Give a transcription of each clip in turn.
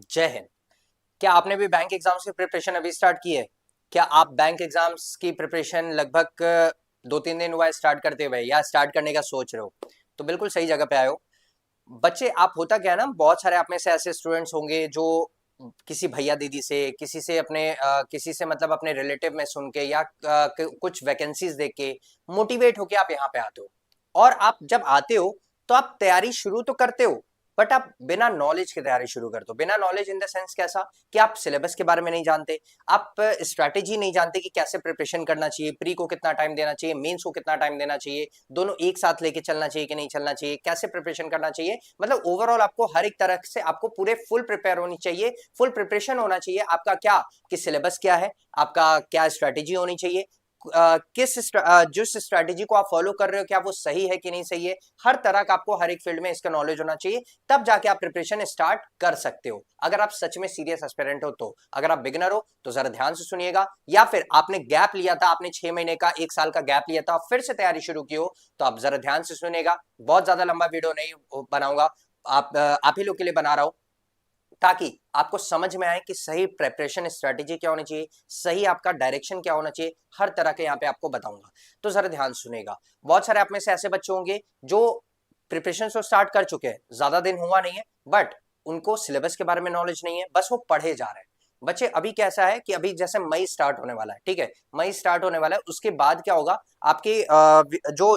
जय हिंद। क्या आपने भी बैंक एग्जाम्स की प्रिपरेशन अभी स्टार्ट की है? क्या आप बैंक एग्जाम्स की प्रिपरेशन लगभग 2-3 दिन हुआ है स्टार्ट करते हुए, या स्टार्ट करने का सोच रहे हो? तो बिल्कुल सही जगह पे आए हो। बच्चे, आप होता क्या है ना, बहुत सारे आप में से ऐसे स्टूडेंट्स होंगे जो किसी भैया दीदी से, किसी से अपने किसी से मतलब अपने रिलेटिव में सुन के, या कुछ वैकेंसीज देख के मोटिवेट होके आप यहाँ पे आते हो। और आप जब आते हो तो आप तैयारी शुरू तो करते हो, बट आप बिना नॉलेज के तैयारी शुरू करते हो। बिना नॉलेज इन द सेंस कैसा, कि आप सिलेबस के बारे में नहीं जानते, आप स्ट्रैटेजी नहीं जानते कि कैसे प्रिपरेशन करना चाहिए, प्री को कितना टाइम देना चाहिए, मेंस को कितना टाइम देना चाहिए, दोनों एक साथ लेके चलना चाहिए कि नहीं चलना चाहिए, कैसे प्रिपरेशन करना चाहिए। मतलब ओवरऑल आपको हर एक तरह से आपको पूरे फुल प्रिपेयर होनी चाहिए, फुल प्रिपरेशन होना चाहिए। आपका क्या, कि सिलेबस क्या है, आपका क्या स्ट्रैटेजी होनी चाहिए, जिस स्ट्रैटेजी को आप फॉलो कर रहे हो क्या वो सही है कि नहीं सही है। हर तरह का आपको हर एक फील्ड में इसका नॉलेज होना चाहिए, तब जाके आप प्रिपरेशन स्टार्ट कर सकते हो, अगर आप सच में सीरियस एस्पिरेंट हो तो। अगर आप बिगिनर हो तो जरा ध्यान से सुनिएगा, या फिर आपने गैप लिया था, आपने 6 महीने का 1 साल का गैप लिया था, फिर से तैयारी शुरू की हो, तो आप जरा ध्यान से सुनिएगा। बहुत ज्यादा लंबा वीडियो नहीं बनाऊंगा, आप ही लोग के लिए बना रहा हूं, ताकि आपको समझ में आए कि सही प्रिपरेशन स्ट्रेटेजी क्या होनी चाहिए, सही आपका डायरेक्शन क्या होना चाहिए। हर तरह के यहाँ पे आपको बताऊंगा, तो जरा ध्यान सुनेगा। बहुत सारे आप में से ऐसे बच्चे होंगे जो प्रिपरेशन तो स्टार्ट कर चुके हैं, ज्यादा दिन हुआ नहीं है, बट उनको सिलेबस के बारे में नॉलेज नहीं है, बस वो पढ़े जा रहे हैं। बच्चे, अभी कैसा है कि अभी जैसे मई स्टार्ट होने वाला है, ठीक है, मई स्टार्ट होने वाला है, उसके बाद क्या होगा, आपके जो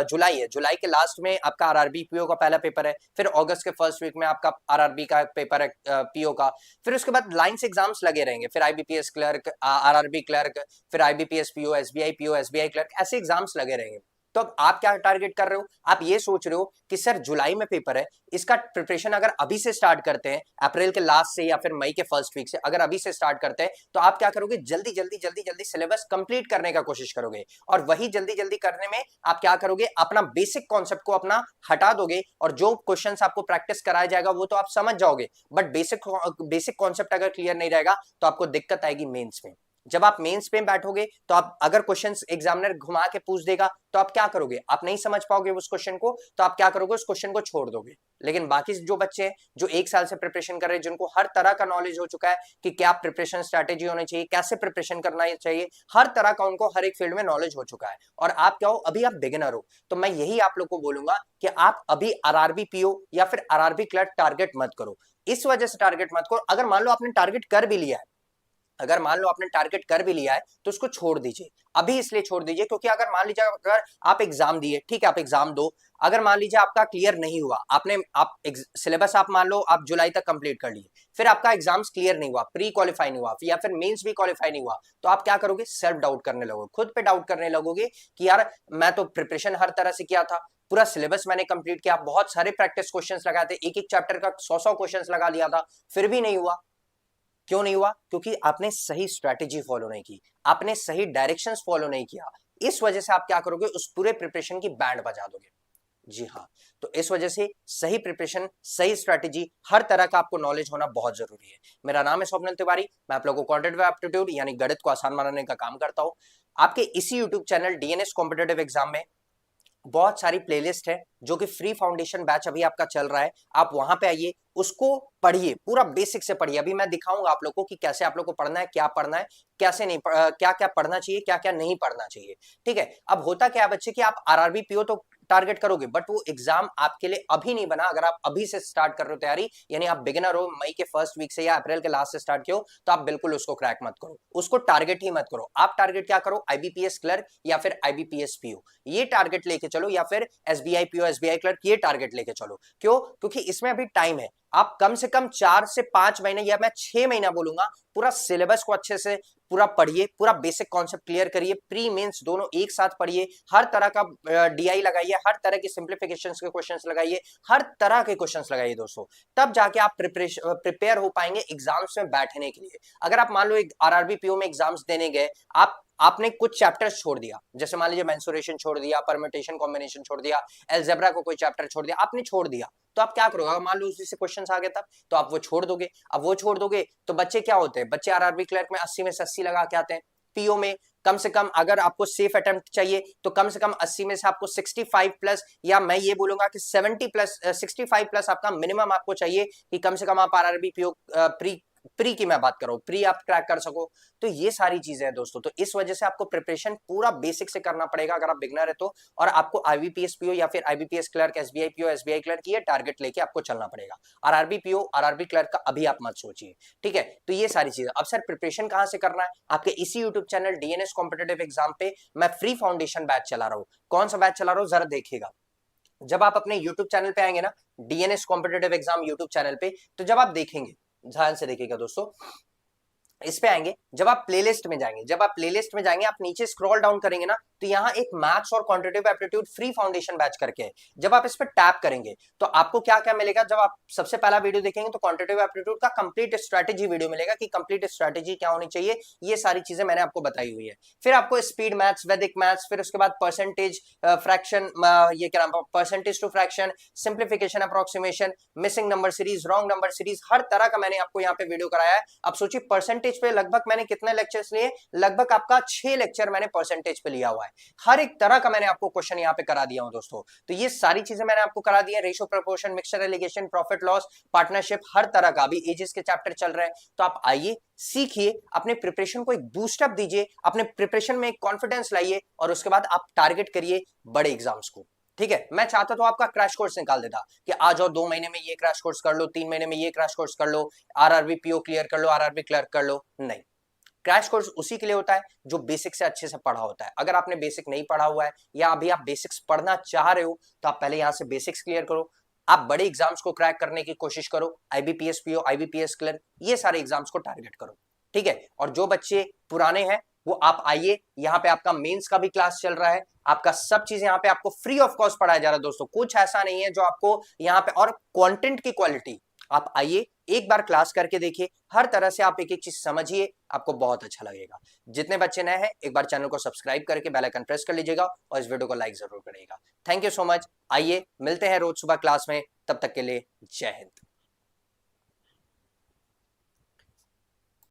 जुलाई है, जुलाई के लास्ट में आपका आरआरबी पीओ का पहला पेपर है, फिर अगस्त के फर्स्ट वीक में आपका आरआरबी का पेपर है पीओ का, फिर उसके बाद लाइन से एग्जाम्स लगे रहेंगे, फिर आईबीपीएस क्लर्क, आरआरबी क्लर्क, फिर आईबीपीएस पीओ, एसबीआई क्लर्क, ऐसे एग्जाम्स लगे रहेंगे। तो अब आप क्या टारगेट कर रहे हो, आप ये सोच रहे हो कि सर जुलाई में पेपर है, इसका प्रिपरेशन अगर अभी से स्टार्ट करते हैं, अप्रैल के लास्ट से या फिर मई के फर्स्ट वीक से अगर अभी से स्टार्ट करते हैं, तो आप क्या करोगे, जल्दी जल्दी जल्दी जल्दी सिलेबस कंप्लीट करने का कोशिश करोगे। और वही जल्दी जल्दी करने में आप क्या करोगे, अपना बेसिक कॉन्सेप्ट को अपना हटा दोगे, और जो क्वेश्चन आपको प्रैक्टिस कराया जाएगा वो तो आप समझ जाओगे, बट बेसिक कॉन्सेप्ट अगर क्लियर नहीं रहेगा तो आपको दिक्कत आएगी मेंस में। जब आप मेंस पे बैठोगे तो आप अगर क्वेश्चंस एग्जामिनर घुमा के पूछ देगा, तो आप क्या करोगे, आप नहीं समझ पाओगे उस क्वेश्चन को, तो आप क्या करोगे, उस क्वेश्चन को छोड़ दोगे। लेकिन बाकी जो बच्चे हैं जो 1 साल से प्रिपरेशन कर रहे हैं, जिनको हर तरह का नॉलेज हो चुका है कि क्या प्रिपरेशन स्ट्रैटेजी होनी चाहिए, कैसे प्रिपरेशन करना चाहिए, हर तरह का उनको हर एक फील्ड में नॉलेज हो चुका है, और आप क्या हो, अभी आप बिगिनर हो, तो मैं यही आप लोग को बोलूंगा कि आप अभी आरआरबी पीओ या फिर आरआरबी क्लर्क टारगेट मत करो। इस वजह से टारगेट मत करो, अगर मान लो आपने टारगेट कर भी लिया है, अगर मान लो आपने टारगेट कर भी लिया है, तो उसको छोड़ दीजिए। अभी इसलिए छोड़ दीजिए क्योंकि अगर मान लीजिए, अगर आप एग्जाम दिए, ठीक है, आप एग्जाम दो, अगर मान लीजिए आपका क्लियर नहीं हुआ, आपने आप सिलेबस आप मान लो आप जुलाई तक कंप्लीट कर लिए, फिर आपका एग्जाम्स क्लियर नहीं हुआ, प्री क्वालिफाई नहीं हुआ, या फिर मेंस भी क्वालिफाई नहीं हुआ, तो आप क्या करोगे, सेल्फ डाउट करने लगोगे, खुद पे डाउट करने लगोगे कि यार मैं तो प्रिपरेशन हर तरह से किया था, पूरा सिलेबस मैंने कंप्लीट किया, बहुत सारे प्रैक्टिस क्वेश्चंस लगाए थे, एक एक चैप्टर का 100-100 क्वेश्चंस लगा लिया था, फिर भी नहीं हुआ। क्यों नहीं हुआ, क्योंकि आपने सही स्ट्रैटेजी फॉलो नहीं की, आपने सही डायरेक्शंस फॉलो नहीं किया। इस वजह से आप क्या करोगे, उस पूरे प्रिपरेशन की बैंड बजा दोगे। जी हाँ, तो इस वजह से सही प्रिपरेशन, सही स्ट्रैटेजी, हर तरह का आपको नॉलेज होना बहुत जरूरी है। मेरा नाम है स्वप्निल तिवारी, मैं आप लोगों को क्वांटिटेटिव एप्टीट्यूड यानी गणित को आसान बनाने का काम करता हूं। आपके इसी YouTube channel DNS competitive exam में बहुत सारी प्लेलिस्ट है, जो कि फ्री फाउंडेशन बैच अभी आपका चल रहा है, आप वहां पे आइए, उसको पढ़िए, पूरा बेसिक से पढ़िए। अभी मैं दिखाऊंगा आप लोग को कि कैसे आप लोग को पढ़ना है, क्या पढ़ना है, कैसे नहीं, क्या क्या पढ़ना चाहिए, क्या क्या नहीं पढ़ना चाहिए। ठीक है, अब होता क्या है बच्चे कि आप आरआरबी पीओ तो टारगेट करोगे, बट वो एग्जाम आपके लिए अभी नहीं बना। अगर आप अभी से स्टार्ट कर रहे हो तैयारी, यानी आप बिगिनर हो, मई के फर्स्ट वीक से या अप्रैल के लास्ट से स्टार्ट किया हो, तो आप बिल्कुल उसको क्रैक मत करो, उसको टारगेट ही मत करो। आप टारगेट क्या करो, आईबीपीएस क्लर्क या फिर आईबीपीएस पीओ, ये टारगेट लेके चलो, या फिर एसबीआई पीओ, एसबीआई क्लर्क, ये टारगेट लेके चलो। क्यों, क्योंकि इसमें अभी टाइम है। आप कम से कम 4 से 5 महीने, या मैं 6 महीना बोलूंगा, पूरा सिलेबस को अच्छे से पूरा पढ़िए, पूरा बेसिक कॉन्सेप्ट क्लियर करिए, प्री मेंस दोनों एक साथ पढ़िए, हर तरह का डीआई लगाइए, हर तरह की सिंप्लीफिकेशंस के क्वेश्चंस लगाइए, हर तरह के क्वेश्चंस लगाइए दोस्तों, तब जाके आप प्रिपेयर हो पाएंगे एग्जाम्स में बैठने के लिए। अगर आप मान लो एक आरआरबी पीओ में एग्जाम्स देने गए, आपने कुछ चैप्टर्स छोड़ दिया, जैसे मान लीजिए मेंसुरेशन छोड़ दिया, परम्यूटेशन कॉम्बिनेशन छोड़ दिया, अलजेब्रा को कोई चैप्टर छोड़ दिया, आपने छोड़ दिया, तो आप क्या करोगे, अगर मान लो उसी से क्वेश्चंस आ गए तब, तो आप वो छोड़ दोगे। अब वो छोड़ दोगे तो बच्चे क्या होते हैं, बच्चे आरआरबी क्लर्क में 80 में से 80 लगा के आते हैं, पीओ में कम से कम अगर आपको सेफ अटेम्प्ट चाहिए तो कम से कम 80 में से आपको 65 प्लस, या मैं ये बोलूंगा कि 70 प्लस, 65 प्लस आपका मिनिमम आपको चाहिए कि कम से कम आप आरआरबी पीओ प्री प्री की मैं बात कर रहा हूं, प्री आप क्रैक कर सको। तो ये सारी चीजें हैं दोस्तों, तो इस वजह से आपको प्रिपरेशन पूरा बेसिक से करना पड़ेगा अगर आप बिगनर है तो। और आपको आईबीपीएस पीओ या फिर IBPS clerk, SBI PO, SBI clerk ये टारगेट लेके आपको चलना पड़ेगा। आरआरबी पीओ, आरआरबी क्लर्क का अभी आप मत सोचिए, ठीक है। तो ये सारी चीजें। अब सर प्रिपरेशन कहां से करना है? आपके इसी YouTube channel DNS competitive exam पे मैं फ्री फाउंडेशन बैच चला रहा हूँ। कौन सा बैच चला रहा हूँ जरा देखिएगा। जब आप अपने यूट्यूब चैनल पे आएंगे ना, DNS competitive exam YouTube channel पे, तो जब आप देखेंगे, ध्यान से देखिएगा दोस्तों, इस पे आएंगे, जब आप प्लेलिस्ट में जाएंगे, जब आप प्लेलिस्ट में जाएंगे, आप नीचे स्क्रॉल डाउन करेंगे ना, तो यहाँ एक मैथ्स और quantitative aptitude free foundation batch करके है। जब आप इस पर टैप करेंगे तो आपको क्या क्या मिलेगा? जब आप सबसे पहला वीडियो देखेंगे तो क्वांटिटेटिव एप्टीट्यूड का कंप्लीट स्ट्रेटेजी वीडियो मिलेगा कि कंप्लीट स्ट्रेटेजी क्या होनी चाहिए, ये सारी चीजें मैंने आपको बताई हुई है। फिर आपको स्पीड मैथ्स, वैदिक मैथ्स, फिर उसके बाद परसेंटेज, फ्रैक्शन, ये क्या नाम, percentage to fraction, simplification, approximation, missing number series, wrong number series, हर तरह का मैंने आपको यहाँ पे वीडियो कराया है। अब सोचिए परसेंटेज पे लगभग मैंने कितने लेक्चर्स लिए? लगभग आपका 6 लेक्चर मैंने परसेंटेज पे लिया हुआ है। हर एक तरह का मैंने आपको क्वेश्चन यहाँ पे करा दिया हूं दोस्तों। तो ये सारी चीजें मैंने आपको करा दी है, ratio, proportion, mixture, alligation, profit loss, partnership, हर तरह का। अभी एजेस के चैप्टर चल रहे हैं, तो आप आइए, सीखिए, अपने प्रिपरेशन को एक बूस्टअप दीजिए, अपने प्रिपरेशन में एक कॉन्फिडेंस लाइए, और उसके बाद आप टारगेट करिए बड़े एग्जाम्स को, ठीक है। मैं चाहता तो आपका क्रैश कोर्स निकाल देता कि आ जाओ 2 महीने में ये क्रैश कोर्स कर लो, 3 महीने में ये क्रैश कोर्स कर लो, आरआरबी पीओ क्लियर कर लो, आरआरबी क्लियर कर लो। नहीं, क्रैश कोर्स उसी के लिए होता है जो बेसिक से अच्छे से पढ़ा होता है। अगर आपने बेसिक नहीं पढ़ा हुआ है या अभी आप बेसिक्स पढ़ना चाह रहे हो, तो आप पहले यहां से बेसिक्स क्लियर करो, आप बड़े एग्जाम्स को क्रैक करने की कोशिश करो, आईबीपीएस पीओ, आईबीपीएस क्लियर, ये सारे एग्जाम्स को टारगेट करो, ठीक है। और जो बच्चे पुराने हैं वो आप आइए, यहाँ पे आपका मेंस का भी क्लास चल रहा है, आपका सब चीज यहाँ पे आपको फ्री ऑफ कॉस्ट पढ़ाया जा रहा है दोस्तों। कुछ ऐसा नहीं है जो आपको यहाँ पे, और कंटेंट की क्वालिटी, आप आइए एक बार क्लास करके देखिए, हर तरह से आप एक एक चीज समझिए, आपको बहुत अच्छा लगेगा। जितने बच्चे नए हैं एक बार चैनल को सब्सक्राइब करके बेल आइकन प्रेस कर लीजिएगा और इस वीडियो को लाइक जरूर करिएगा। Thank you so much. आइए मिलते हैं रोज सुबह क्लास में, तब तक के लिए जय हिंद।